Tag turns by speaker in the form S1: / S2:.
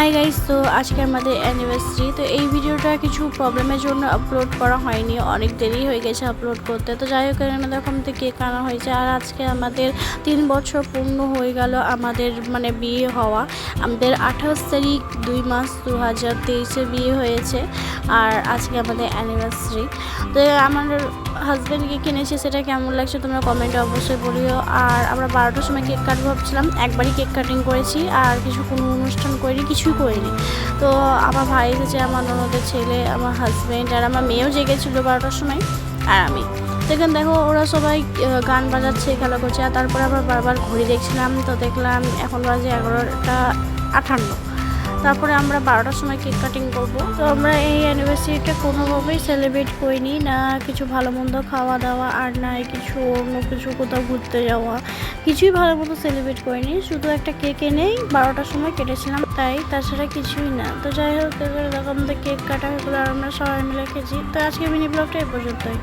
S1: Hi guys, তো আজকে আমাদের অ্যানিভার্সারি। তো এই ভিডিওটা কিছু প্রবলেমের জন্য আপলোড করা হয়নি, অনেক দেরি হয়ে গেছে আপলোড করতে। তো যাই হোক, আমাদের ওখান থেকে কেক আনা হয়েছে। আর আজকে আমাদের 3 বছর পূর্ণ হয়ে গেল আমাদের বিয়ে হওয়া। আমাদের 28 তারিখ 2 মাস 2023-এ বিয়ে হয়েছে। আর আজকে আমাদের অ্যানিভার্সারি। তো আমার হাজব্যান্ডকে কিনেছি, সেটা কেমন লাগছে তোমরা কমেন্টে অবশ্যই বলিও। আর আমরা 12টার সময় কেক কাটবো ভাবছিলাম, একবারই কেক কাটিং করেছি, আর কোনো অনুষ্ঠান করিনি, কিছুই করিনি। তো আমার ভাই এসেছে, আমার ননদের ছেলে, আমার হাজব্যান্ড আর আমার মেয়েও জেগেছিলো 12টার সময়, আর আমি। সেখানে দেখো ওরা সবাই গান বাজাচ্ছে, খেলা করছে। আর তারপরে আবার বারবার ঘড়ি দেখছিলাম, তো দেখলাম এখন বাজে 11:58। তারপরে আমরা 12টার সময় কেক কাটিং করব। তো আমরা এই অ্যানিভার্সারিটা কোনোভাবেই সেলিব্রেট করিনি, না কিছু ভালো মন্দ খাওয়া দাওয়া, আর না কিছু অন্য কিছু কোথাও ঘুরতে যাওয়া, কিছুই ভালো মতো সেলিব্রেট করিনি। শুধু একটা কেক এনেই 12টার সময় কেটেছিলাম, তাই তাছাড়া কিছুই না। তো যাই হোক, আমাদের কেক কাটা হয়ে গেলো আর আমরা সবাই মিলে খেয়েছি। তো আজকে মিনি ব্লগটা এই পর্যন্তই।